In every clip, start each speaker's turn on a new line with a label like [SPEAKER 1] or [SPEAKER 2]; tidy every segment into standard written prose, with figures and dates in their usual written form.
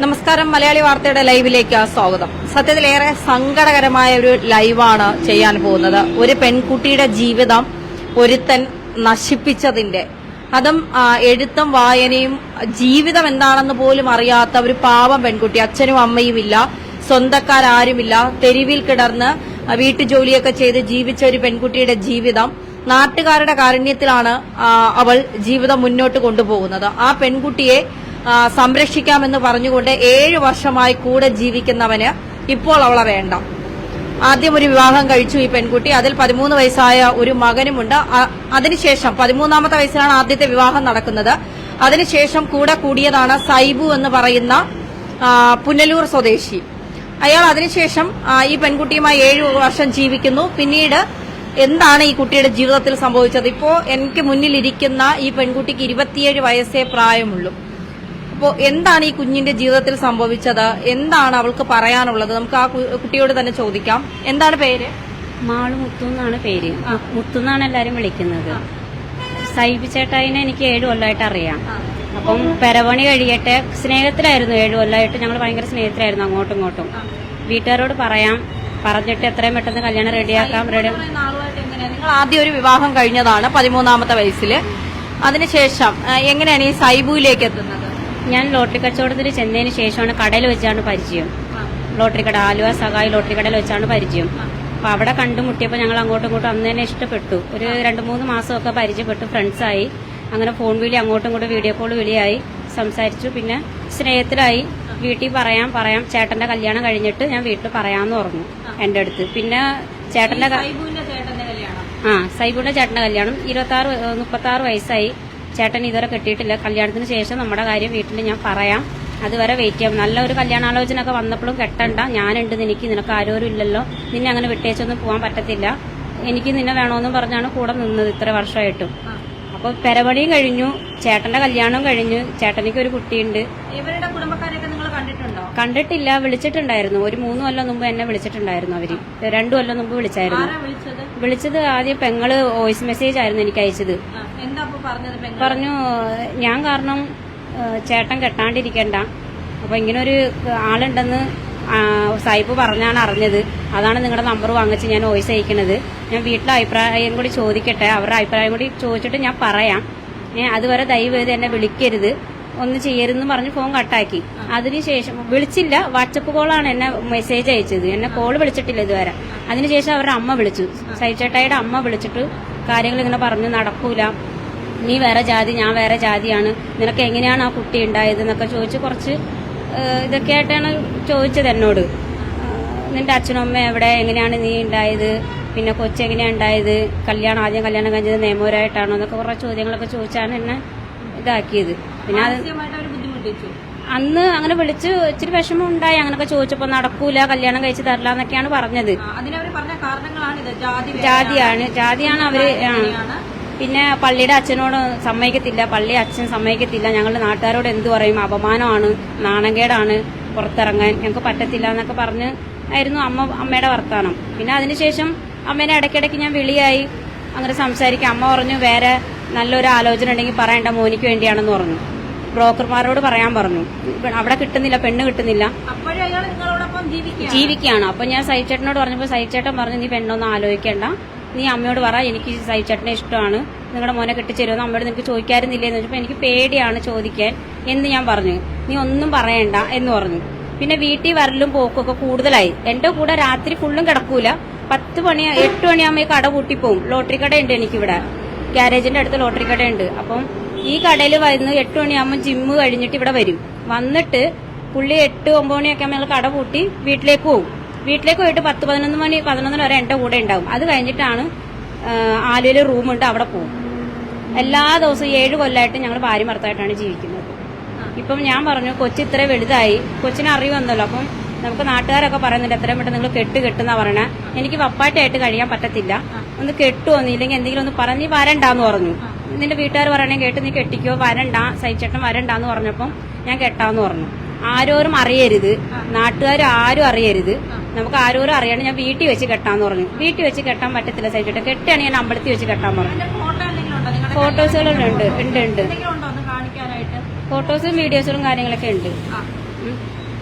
[SPEAKER 1] നമസ്കാരം. മലയാളി വാർത്തയുടെ ലൈവിലേക്ക് സ്വാഗതം. സത്യത്തിലേറെ സങ്കടകരമായ ഒരു ലൈവാണ് ചെയ്യാൻ പോകുന്നത്. ഒരു പെൺകുട്ടിയുടെ ജീവിതം ഒരുത്തൻ നശിപ്പിച്ചതിന്റെ, അതും എഴുത്തും വായനയും ജീവിതം എന്താണെന്ന് പോലും അറിയാത്ത ഒരു പാവം പെൺകുട്ടി, അച്ഛനും അമ്മയും ഇല്ല, സ്വന്തക്കാരാരുമില്ല, തെരുവിൽ കിടന്ന് വീട്ടുജോലിയൊക്കെ ചെയ്ത് ജീവിച്ച ഒരു പെൺകുട്ടിയുടെ ജീവിതം, നാട്ടുകാരുടെ കാരുണ്യത്തിലാണ് അവൾ ജീവിതം മുന്നോട്ട് കൊണ്ടുപോകുന്നത്. ആ പെൺകുട്ടിയെ സംരക്ഷിക്കാമെന്ന് പറഞ്ഞുകൊണ്ട് 7 വർഷമായി കൂടെ ജീവിക്കുന്നവന് ഇപ്പോൾ അവളെ വേണ്ട. ആദ്യം ഒരു വിവാഹം കഴിച്ചു ഈ പെൺകുട്ടി. അതിൽ 13 വയസ്സായ ഒരു മകനുമുണ്ട്. അതിനുശേഷം 13ാമത്തെ വയസ്സിലാണ് ആദ്യത്തെ വിവാഹം നടക്കുന്നത്. അതിനുശേഷം കൂടെ കൂടിയതാണ് സൈബു എന്ന് പറയുന്ന പുനലൂർ സ്വദേശി. അയാൾ അതിനുശേഷം ഈ പെൺകുട്ടിയുമായി 7 വർഷം ജീവിക്കുന്നു. പിന്നീട് എന്താണ് ഈ കുട്ടിയുടെ ജീവിതത്തിൽ സംഭവിച്ചത്? ഇപ്പോ എനിക്ക് മുന്നിലിരിക്കുന്ന ഈ പെൺകുട്ടിക്ക് 27 വയസ്സേ പ്രായമുള്ളൂ. അപ്പോൾ എന്താണ് ഈ കുഞ്ഞിന്റെ ജീവിതത്തിൽ സംഭവിച്ചത്? എന്താണ് അവൾക്ക് പറയാനുള്ളത്? നമുക്ക് ആ കുട്ടിയോട് തന്നെ ചോദിക്കാം. എന്താണ് പേര്?
[SPEAKER 2] മാളു മുത്തു എന്നാണ് പേര്. മുത്തു എന്നാണ് എല്ലാരും വിളിക്കുന്നത്. സൈബി ചേട്ടായിനെ എനിക്ക് 7 കൊല്ലമായിട്ട് അറിയാം. അപ്പം പെരവണി കഴിയട്ടെ, സ്നേഹത്തിലായിരുന്നു 7 കൊല്ലമായിട്ട്. ഞങ്ങൾ ഭയങ്കര സ്നേഹത്തിലായിരുന്നു അങ്ങോട്ടും ഇങ്ങോട്ടും. വീട്ടുകാരോട് പറഞ്ഞിട്ട് എത്രയും പെട്ടെന്ന് കല്യാണം റെഡിയാക്കാം.
[SPEAKER 1] നിങ്ങൾ ആദ്യം ഒരു വിവാഹം കഴിഞ്ഞതാണ് 13ാമത്തെ വയസ്സിൽ. അതിനുശേഷം എങ്ങനെയാണ് ഈ സൈബുവിലേക്ക് എത്തുന്നത്?
[SPEAKER 2] ഞാൻ ലോട്ടറി കച്ചവടത്തിന് ചെന്നതിന് ശേഷമാണ് കടയിൽ വെച്ചാണ് പരിചയം. ലോട്ടറി കട, ആലുവ സഹായി ലോട്ടറി കടയിൽ വെച്ചാണ് പരിചയം. അപ്പൊ അവിടെ കണ്ടുമുട്ടിയപ്പോൾ ഞങ്ങൾ അങ്ങോട്ടും ഇങ്ങോട്ടും അന്ന് തന്നെ ഇഷ്ടപ്പെട്ടു. ഒരു 2-3 മാസമൊക്കെ പരിചയപ്പെട്ടു, ഫ്രണ്ട്സായി. അങ്ങനെ ഫോൺ വിളി, അങ്ങോട്ടും ഇങ്ങോട്ടും വീഡിയോ കോൾ വിളിയായി, സംസാരിച്ചു. പിന്നെ സ്നേഹത്തിലായി. വീട്ടിൽ പറയാം ചേട്ടന്റെ കല്യാണം കഴിഞ്ഞിട്ട് ഞാൻ വീട്ടിൽ പറയാമെന്ന് പറഞ്ഞു എന്റെ അടുത്ത്. പിന്നെ ചേട്ടന്റെ സൈബുവിന്റെ ചേട്ടന്റെ കല്യാണം 36 വയസ്സായി. ചേട്ടൻ ഇതുവരെ കെട്ടിയിട്ടില്ല. കല്യാണത്തിന് ശേഷം നമ്മുടെ കാര്യം വീട്ടിൽ ഞാൻ പറയാം, അതുവരെ വെയിറ്റ് ചെയ്യാം. നല്ലൊരു കല്യാണാലോചന ഒക്കെ വന്നപ്പോഴും കെട്ടണ്ട, ഞാനുണ്ട്, നിനക്ക് ആരോരും ഇല്ലല്ലോ, നിന്നെ അങ്ങനെ വിട്ടേച്ചൊന്നും പോകാൻ പറ്റത്തില്ല, എനിക്ക് നിന്നെ വേണമെന്നും പറഞ്ഞാണ് കൂടെ നിന്നത് ഇത്ര വർഷമായിട്ടും. അപ്പൊ പെരവണിയും കഴിഞ്ഞു, ചേട്ടന്റെ കല്യാണവും കഴിഞ്ഞു. ചേട്ടനിക്ക് ഒരു കുട്ടിയുണ്ട്.
[SPEAKER 1] ഇവരുടെ കുടുംബക്കാരെയൊക്കെ നിങ്ങൾ കണ്ടിട്ടുണ്ടോ?
[SPEAKER 2] കണ്ടിട്ടില്ല, വിളിച്ചിട്ടുണ്ടായിരുന്നു. ഒരു 3 കൊല്ലം മുമ്പ് എന്നെ വിളിച്ചിട്ടുണ്ടായിരുന്നു. അവര് 2 കൊല്ലം മുമ്പ് വിളിച്ചായിരുന്നു. വിളിച്ചത് ആദ്യം പെങ്ങള് വോയിസ് മെസ്സേജ് ആയിരുന്നു എനിക്ക് അയച്ചത്. പറഞ്ഞു ഞാൻ കാരണം ചേട്ടൻ കെട്ടാണ്ടിരിക്കണ്ട, അപ്പൊ ഇങ്ങനെ ഒരു ആളുണ്ടെന്ന് സായിപ്പ് പറഞ്ഞാണ് അറിഞ്ഞത്. അതാണ് നിങ്ങളുടെ നമ്പർ വാങ്ങിച്ച് ഞാൻ വോയിസ് അയക്കണത്. ഞാൻ വീട്ടിലെ അഭിപ്രായം കൂടി ചോദിക്കട്ടെ, അവരുടെ അഭിപ്രായം കൂടി ചോദിച്ചിട്ട് ഞാൻ പറയാം. അതുവരെ ദയവേത് എന്നെ വിളിക്കരുത്, ഒന്നും ചെയ്യരുതെന്ന് പറഞ്ഞ് ഫോൺ കട്ടാക്കി. അതിനുശേഷം വിളിച്ചില്ല, വാട്സപ്പ് കോളാണ് എന്നെ മെസ്സേജ് അയച്ചത്. എന്നെ കോള് വിളിച്ചിട്ടില്ല ഇതുവരെ. അതിനുശേഷം അവരുടെ അമ്മ വിളിച്ചു, സൈചേട്ടായിയുടെ അമ്മ വിളിച്ചിട്ട് കാര്യങ്ങൾ ഇങ്ങനെ പറഞ്ഞു, നടക്കൂല, നീ വേറെ ജാതി, ഞാൻ വേറെ ജാതിയാണ്, നിനക്ക് എങ്ങനെയാണ് ആ കുട്ടി ഉണ്ടായത് എന്നൊക്കെ ചോദിച്ച് കുറച്ച് ഇതൊക്കെ ആയിട്ടാണ് ചോദിച്ചത് എന്നോട്. നിന്റെ അച്ഛനും അമ്മ എവിടെ, എങ്ങനെയാണ് നീ ഉണ്ടായത്, പിന്നെ കൊച്ചെങ്ങനെയാണ് ഉണ്ടായത്, ആദ്യം കല്യാണം കഴിഞ്ഞത് നിയമപരമായിട്ടാണോ എന്നൊക്കെ കുറേ ചോദ്യങ്ങളൊക്കെ ചോദിച്ചാണ് എന്നെ ഇതാക്കിയത്. പിന്നെ അത് അന്ന് അങ്ങനെ വിളിച്ച് ഇച്ചിരി വിഷമം ഉണ്ടായി. അങ്ങനൊക്കെ ചോദിച്ചപ്പോ നടക്കൂല, കല്യാണം കഴിച്ച് തരില്ല എന്നൊക്കെയാണ് പറഞ്ഞത്. ജാതിയാണ് അവര്. പിന്നെ പള്ളിയുടെ അച്ഛനോട് സമ്മതിക്കത്തില്ല, പള്ളി അച്ഛൻ സമ്മതിക്കത്തില്ല, ഞങ്ങളുടെ നാട്ടുകാരോട് എന്തു പറയും, അപമാനമാണ്, നാണംകേടാണ്, പുറത്തിറങ്ങാൻ ഞങ്ങൾക്ക് പറ്റത്തില്ല എന്നൊക്കെ പറഞ്ഞ് ആയിരുന്നു അമ്മയുടെ വർത്താനം. പിന്നെ അതിനുശേഷം അമ്മേനെ ഇടയ്ക്കിടയ്ക്ക് ഞാൻ വിളിയായി അങ്ങനെ സംസാരിക്കാം. അമ്മ പറഞ്ഞു വേറെ നല്ലൊരു ആലോചന ഉണ്ടെങ്കിൽ പറയണ്ട, മോനിക്ക് വേണ്ടിയാണെന്ന് പറഞ്ഞു. ബ്രോക്കർമാരോട് പറയാൻ പറഞ്ഞു. അവിടെ കിട്ടുന്നില്ല, പെണ്ണ് കിട്ടുന്നില്ല, ജീവിക്കുകയാണ്. അപ്പൊ ഞാൻ സൈചേട്ടനോട് പറഞ്ഞപ്പോൾ സൈചേട്ടൻ പറഞ്ഞു, നീ പെണ്ണൊന്നും ആലോചിക്കണ്ട, നീ അമ്മയോട് പറ, എനിക്ക് സൈചേട്ടനെ ഇഷ്ടമാണ്, നിങ്ങളുടെ മോനെ കെട്ടിച്ചേരുമെന്ന് അമ്മയോട് നിനക്ക് ചോദിക്കാറുന്നില്ലെന്ന് ചോദിച്ചപ്പോൾ എനിക്ക് പേടിയാണ് ചോദിക്കാൻ എന്ന് ഞാൻ പറഞ്ഞു. നീ ഒന്നും പറയണ്ട എന്ന് പറഞ്ഞു. പിന്നെ വീട്ടിൽ വരലും പോക്കൊക്കെ കൂടുതലായി. എന്റെ കൂടെ രാത്രി ഫുള്ളും കിടക്കൂല. 8 മണിയാകുമ്പോൾ കട പൂട്ടിപ്പോവും. ലോട്ടറി കടയുണ്ട് എനിക്കിവിടെ, ഗ്യാരേജിന്റെ അടുത്ത് ലോട്ടറി കടയുണ്ട്. അപ്പം ഈ കടയിൽ വരുന്ന 8 മണിയാകുമ്പോൾ ജിമ്മ് കഴിഞ്ഞിട്ട് ഇവിടെ വരും. വന്നിട്ട് പുള്ളി 8-9 മണിയൊക്കെ ആകുമ്പോൾ കട പൂട്ടി വീട്ടിലേക്ക് പോകും. വീട്ടിലേക്ക് പോയിട്ട് 10-11 വരെ എന്റെ കൂടെ ഉണ്ടാവും. അത് കഴിഞ്ഞിട്ടാണ് ആലുവയിൽ റൂമുണ്ട്, അവിടെ പോകും. എല്ലാ ദിവസവും 7 കൊല്ലമായിട്ട് ഞങ്ങൾ ഭാര്യ ഭർത്താവായിട്ടാണ് ജീവിക്കുന്നത്. ഇപ്പം ഞാൻ പറഞ്ഞു, കൊച്ചി ഇത്ര വലുതായി, കൊച്ചിനെ അറിയുമെന്നല്ലോ. അപ്പം നമുക്ക് നാട്ടുകാരൊക്കെ പറയുന്നുണ്ട് എത്രയും പെട്ടെന്ന് നിങ്ങൾ കെട്ടുന്നാ പറയണേ. എനിക്ക് പപ്പായിട്ടായിട്ട് കഴിയാൻ പറ്റത്തില്ല, ഒന്ന് കെട്ടുവന്നില്ലെങ്കിൽ എന്തെങ്കിലും ഒന്ന് പറഞ്ഞ് വരണ്ടാന്ന് പറഞ്ഞു. നിന്റെ വീട്ടുകാർ പറയണേ കേട്ട് നീ കെട്ടിക്കോ, വരണ്ട, സൈചേട്ടൻ വരണ്ടാന്ന് പറഞ്ഞപ്പം ഞാൻ കെട്ടാന്ന് പറഞ്ഞു. ആരോരും അറിയരുത്, നാട്ടുകാർ ആരും അറിയരുത്, നമുക്ക് ആരോരും അറിയണം, ഞാൻ വീട്ടിൽ വെച്ച് കെട്ടാന്ന് പറഞ്ഞു. വീട്ടിൽ വെച്ച് കെട്ടാൻ പറ്റത്തില്ല സൈചേട്ടൻ, കെട്ടാണെങ്കിൽ ഞാൻ അമ്പലത്തിൽ വെച്ച് കെട്ടാൻ പറഞ്ഞു. ഫോട്ടോസുകളുണ്ട്, ഉണ്ട്. ഫോട്ടോസും വീഡിയോസുകളും കാര്യങ്ങളൊക്കെ ഉണ്ട്.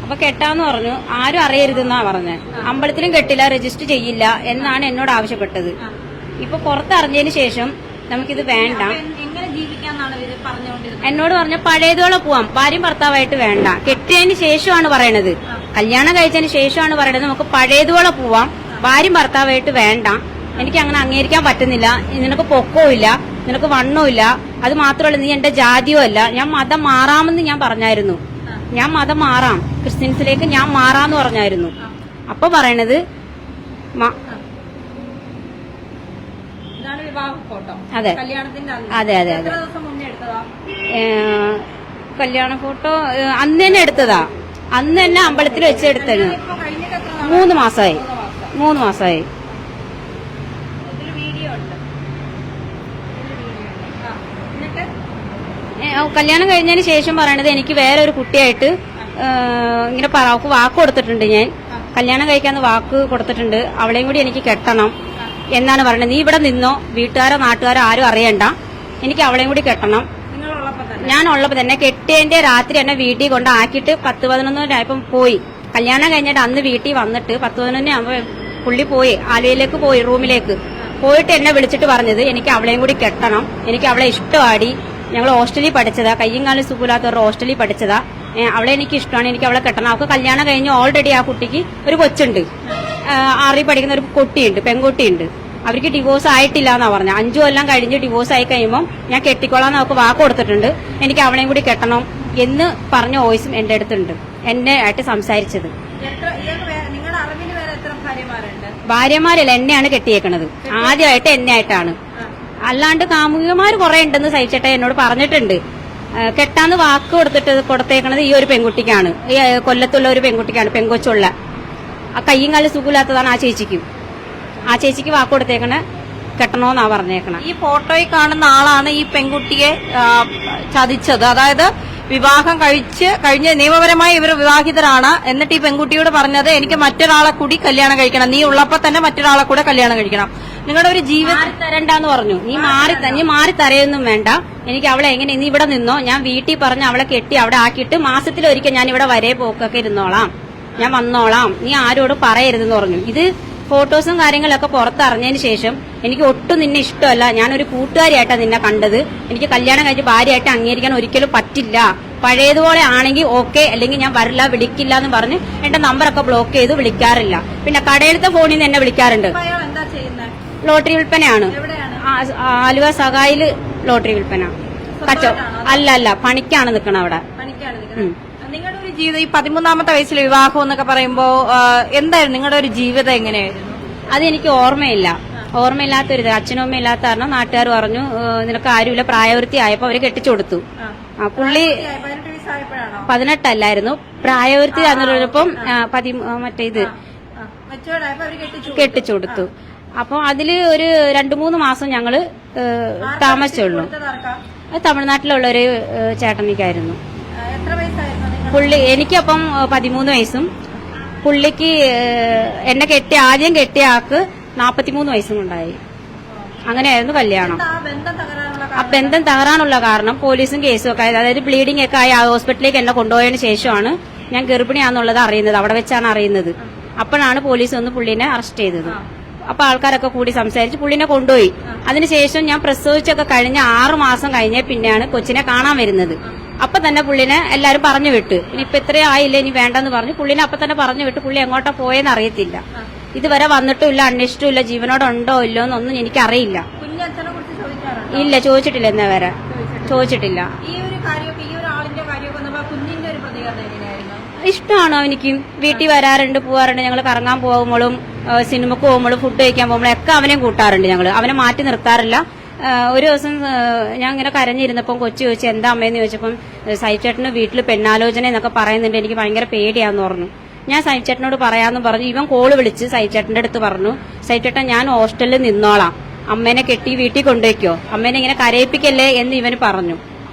[SPEAKER 2] അപ്പൊ കെട്ടാന്ന് പറഞ്ഞു. ആരും അറിയരുതെന്നാ പറഞ്ഞത്. അമ്പലത്തിലും കെട്ടില്ല, രജിസ്റ്റർ ചെയ്യില്ല എന്നാണ് എന്നോട് ആവശ്യപ്പെട്ടത്. ഇപ്പൊ പുറത്തറിഞ്ഞതിന് ശേഷം നമുക്കിത് വേണ്ട
[SPEAKER 1] എങ്ങനെ ജീവിക്കാന്നാണ് ഇവര് പറഞ്ഞുകൊണ്ടിരുന്നത്?
[SPEAKER 2] എന്നോട് പറഞ്ഞ പഴയതോളം പോവാം, ഭാര്യയും ഭർത്താവായിട്ട് വേണ്ട. കെട്ടിയതിന് ശേഷമാണ് പറയണത്, കല്യാണം കഴിച്ചതിന് ശേഷമാണ് പറയണത് നമുക്ക് പഴയതോളം പോവാം, ഭാര്യയും ഭർത്താവായിട്ട് വേണ്ട. എനിക്ക് അങ്ങനെ അംഗീകരിക്കാൻ പറ്റുന്നില്ല. നിനക്ക് പൊക്കവും ഇല്ല, നിനക്ക് വണ്ണവും ഇല്ല, അത് മാത്രമല്ല നീ എന്റെ ജാതിയോ അല്ല. ഞാൻ മതം മാറാമെന്ന് ഞാൻ പറഞ്ഞായിരുന്നു. ഞാൻ മതം മാറാം, ക്രിസ്ത്യൻസിലേക്ക് ഞാൻ മാറാന്ന് പറഞ്ഞായിരുന്നു. അപ്പൊ പറയണത് അതെ അതെ അതെ അതെ കല്യാണ ഫോട്ടോ അന്ന് തന്നെ എടുത്തതാ. അന്ന് തന്നെ അമ്പലത്തിൽ വെച്ചെടുത്തത്. 3 മാസമായി. കല്യാണം കഴിഞ്ഞതിന് ശേഷം പറയണത് എനിക്ക് വേറെ ഒരു കുട്ടിയായിട്ട് ഇങ്ങനെ വാക്ക് കൊടുത്തിട്ടുണ്ട്. ഞാൻ കല്യാണം കഴിക്കാന്ന് വാക്ക് കൊടുത്തിട്ടുണ്ട്, അവളെയും കൂടി എനിക്ക് കെട്ടണം എന്നാണ് പറയുന്നത്. നീ ഇവിടെ നിന്നോ, വീട്ടുകാരോ നാട്ടുകാരോ ആരും അറിയണ്ട, എനിക്ക് അവളെയും കൂടി കെട്ടണം. ഞാൻ ഉള്ളപ്പോ തന്നെ കെട്ടിയതിന്റെ രാത്രി എന്നെ വീട്ടിൽ കൊണ്ടാക്കിയിട്ട് 10-11 പോയി. കല്യാണം കഴിഞ്ഞിട്ട് അന്ന് വീട്ടിൽ വന്നിട്ട് 10-11 ആകുമ്പോ പുള്ളി പോയി, ആലുവയിലേക്ക് പോയി, റൂമിലേക്ക് പോയിട്ട് എന്നെ വിളിച്ചിട്ട് പറഞ്ഞത് എനിക്ക് അവളെയും കൂടി കെട്ടണം, എനിക്ക് അവളെ ഇഷ്ടമാടി, ഞങ്ങൾ ഹോസ്റ്റലിൽ പഠിച്ചതാ, കയ്യും കാലും സുഖമില്ലാത്തവരുടെ ഹോസ്റ്റലിൽ പഠിച്ചതാ, അവളെ എനിക്ക് ഇഷ്ടമാണ്, എനിക്ക് അവളെ കെട്ടണം. അവൾക്ക് കല്യാണം കഴിഞ്ഞ് ഓൾറെഡി ആ കുട്ടിക്ക് ഒരു കൊച്ചുണ്ട്, 6ൽ പഠിക്കുന്ന ഒരു കുട്ടിയുണ്ട്, പെൺകുട്ടിയുണ്ട്. അവർക്ക് ഡിവോഴ്സ് ആയിട്ടില്ല എന്നാ പറഞ്ഞ. 5 കൊല്ലം കഴിഞ്ഞ് ഡിവോഴ്സ് ആയി കഴിയുമ്പോൾ ഞാൻ കെട്ടിക്കൊള്ളാന്ന് അവർക്ക് വാക്ക് കൊടുത്തിട്ടുണ്ട്, എനിക്ക് അവളെയും കൂടി കെട്ടണം എന്ന് പറഞ്ഞ വോയിസും എന്റെ അടുത്തുണ്ട്, എന്നെ ആയിട്ട് സംസാരിച്ചത്. ഭാര്യമാരല്ല, എന്നെയാണ് കെട്ടിയേക്കണത്. ആദ്യമായിട്ട് എന്നെ ആയിട്ടാണ്. അല്ലാണ്ട് കാമുകിമാർ കുറെ ഉണ്ടെന്ന് സഹിച്ചേട്ടെ എന്നോട് പറഞ്ഞിട്ടുണ്ട്. കെട്ടാന്ന് വാക്ക് കൊടുത്തേക്കണത് ഈ ഒരു പെൺകുട്ടിക്കാണ്, ഈ കൊല്ലത്തുള്ള ഒരു പെൺകുട്ടിക്കാണ്, പെൺകൊച്ചുള്ള. ആ കയ്യും കാലും സുഖമില്ലാത്തതാണ് ആ ചേച്ചിക്ക്. ആ ചേച്ചിക്ക് വാക്ക് കൊടുത്തേക്കണ കെട്ടണോന്നാ പറഞ്ഞേക്കണ.
[SPEAKER 1] ഈ ഫോട്ടോയിൽ കാണുന്ന ആളാണ് ഈ പെൺകുട്ടിയെ ചതിച്ചത്. അതായത് വിവാഹം കഴിഞ്ഞ് നിയമപരമായി ഇവർ വിവാഹിതരാണ്. എന്നിട്ട് ഈ പെൺകുട്ടിയോട് പറഞ്ഞത് എനിക്ക് മറ്റൊരാളെ കൂടി കല്യാണം കഴിക്കണം, നീ ഉള്ളപ്പോ തന്നെ മറ്റൊരാളെ കൂടെ കല്യാണം കഴിക്കണം, നിങ്ങളുടെ ഒരു ജീവിതം
[SPEAKER 2] തരണ്ടെന്ന് പറഞ്ഞു. നീ മാറി തരയൊന്നും വേണ്ട, എനിക്ക് അവളെ എങ്ങനെ നീ ഇവിടെ നിന്നോ, ഞാൻ വീട്ടിൽ പറഞ്ഞ് അവളെ കെട്ടി അവിടെ ആക്കിയിട്ട് മാസത്തിലൊരിക്കൽ ഞാൻ ഇവിടെ വരെ പോക്കൊക്കെ ഇരുന്നോളാം, ഞാൻ വന്നോളാം, നീ ആരോടും പറയരുതെന്ന് പറഞ്ഞു. ഇത് ഫോട്ടോസും കാര്യങ്ങളൊക്കെ പുറത്തറിഞ്ഞതിന് ശേഷം എനിക്ക് ഒട്ടും നിന്നെ ഇഷ്ടമല്ല, ഞാനൊരു കൂട്ടുകാരിയായിട്ടാണ് നിന്നെ കണ്ടത്, എനിക്ക് കല്യാണം കഴിച്ച് ഭാര്യയായിട്ട് അംഗീകരിക്കാൻ ഒരിക്കലും പറ്റില്ല, പഴയതുപോലെ ആണെങ്കിൽ ഓക്കെ, അല്ലെങ്കിൽ ഞാൻ വരില്ല, വിളിക്കില്ല എന്ന് പറഞ്ഞ് എന്റെ നമ്പറൊക്കെ ബ്ലോക്ക് ചെയ്ത് വിളിക്കാറില്ല. പിന്നെ കടയിലത്തെ ഫോണിൽ നിന്ന് എന്നെ വിളിക്കാറുണ്ട്. ലോട്ടറി വിൽപ്പനയാണ്, ആലുവ സഹായില് ലോട്ടറി വിൽപ്പന. അല്ല, പണിക്കാണ് നിൽക്കണം അവിടെ.
[SPEAKER 1] നിങ്ങളുടെ ഒരു ജീവിതം ഈ 13ാമത്തെ വയസ്സിൽ വിവാഹം എന്നൊക്കെ പറയുമ്പോ എന്തായിരുന്നു നിങ്ങളുടെ ഒരു ജീവിതം എങ്ങനെയായിരുന്നു?
[SPEAKER 2] അതെനിക്ക് ഓർമ്മയില്ലാത്തൊരിത്. അച്ഛനും അമ്മയും ഇല്ലാത്ത കാരണം നാട്ടുകാർ പറഞ്ഞു നിനക്ക് ആരുമില്ല, പ്രായവൃത്തി ആയപ്പോ അവര് കെട്ടിച്ചു കൊടുത്തു. പുള്ളി 18 അല്ലായിരുന്നു, പ്രായവൃത്തി ആകുന്നപ്പം മറ്റേ ഇത് കെട്ടിച്ചു കൊടുത്തു. അപ്പൊ അതില് ഒരു 2-3 മാസം ഞങ്ങള് താമസിച്ചുള്ളൂ. തമിഴ്നാട്ടിലുള്ള ഒരു ചേട്ടനിക്കായിരുന്നു. എനിക്കപ്പം 13 വയസ്സും പുള്ളിക്ക് എന്നെ ആദ്യം കെട്ടിയ ആൾക്ക് 43 വയസ്സും ഉണ്ടായി. അങ്ങനെയായിരുന്നു കല്യാണം. ആ ബന്ധം തകരാനുള്ള കാരണം പോലീസും കേസും ഒക്കെ ആയത്. അതായത് ബ്ലീഡിംഗ് ഒക്കെ ആയി ഹോസ്പിറ്റലിലേക്ക് എന്നെ കൊണ്ടുപോയതിനു ശേഷമാണ് ഞാൻ ഗർഭിണിയാന്നുള്ളത് അറിയുന്നത്. അവിടെ വെച്ചാണ് അറിയുന്നത്. അപ്പോഴാണ് പോലീസ് വന്ന് പുള്ളിനെ അറസ്റ്റ് ചെയ്തത്. അപ്പൊ ആൾക്കാരൊക്കെ കൂടി സംസാരിച്ച് പുള്ളിനെ കൊണ്ടുപോയി. അതിനുശേഷം ഞാൻ പ്രസവിച്ചൊക്കെ കഴിഞ്ഞ 6 മാസം കഴിഞ്ഞേ പിന്നെയാണ് കൊച്ചിനെ കാണാൻ വരുന്നത്. അപ്പൊ തന്നെ പുള്ളിനെ എല്ലാരും പറഞ്ഞു വിട്ട്. ഇനിയിപ്പൊ ഇത്രയും ആയില്ല, ഇനി വേണ്ടെന്ന് പറഞ്ഞു പുള്ളിനെ അപ്പൊ തന്നെ പറഞ്ഞു വിട്ട്. പുള്ളി എങ്ങോട്ടാ പോയെന്ന് അറിയത്തില്ല. ഇതുവരെ വന്നിട്ടുമില്ല, അന്വേഷിച്ചിട്ടില്ല, ജീവനോടുണ്ടോ ഇല്ലോ എന്നൊന്നും എനിക്കറിയില്ല. ഇല്ല, ചോദിച്ചിട്ടില്ല, എന്നാ വരെ ചോദിച്ചിട്ടില്ല. ഇഷ്ടമാണ് അവനിക്ക്. വീട്ടിൽ വരാറുണ്ട്, പോവാറുണ്ട്. ഞങ്ങൾ കറങ്ങാൻ പോകുമ്പോഴും സിനിമക്ക് പോകുമ്പോഴും ഫുഡ് കഴിക്കാൻ പോകുമ്പോഴും ഒക്കെ അവനെയും കൂട്ടാറുണ്ട്. ഞങ്ങൾ അവനെ മാറ്റി നിർത്താറില്ല. ഒരു ദിവസം ഞാൻ ഇങ്ങനെ കരഞ്ഞിരുന്നപ്പം കൊച്ചു ചോദിച്ചു എന്താ അമ്മയെന്ന് ചോദിച്ചപ്പം സൈച്ചേട്ടന് വീട്ടിൽ പെണ്ണാലോചന എന്നൊക്കെ പറയുന്നുണ്ട്, എനിക്ക് ഭയങ്കര പേടിയാന്ന് പറഞ്ഞു. ഞാൻ സൈച്ചേട്ടനോട് പറയാന്ന് പറഞ്ഞു. ഇവൻ കോള് വിളിച്ച് സൈച്ചേട്ടന്റെ അടുത്ത് പറഞ്ഞു, സൈച്ചേട്ടൻ ഞാൻ ഹോസ്റ്റലിൽ നിന്നോളാം, അമ്മേനെ കെട്ടി വീട്ടിൽ കൊണ്ടുവയ്ക്കോ, അമ്മേനെ ഇങ്ങനെ കരയിപ്പിക്കല്ലേ എന്ന് ഇവന് പറഞ്ഞു.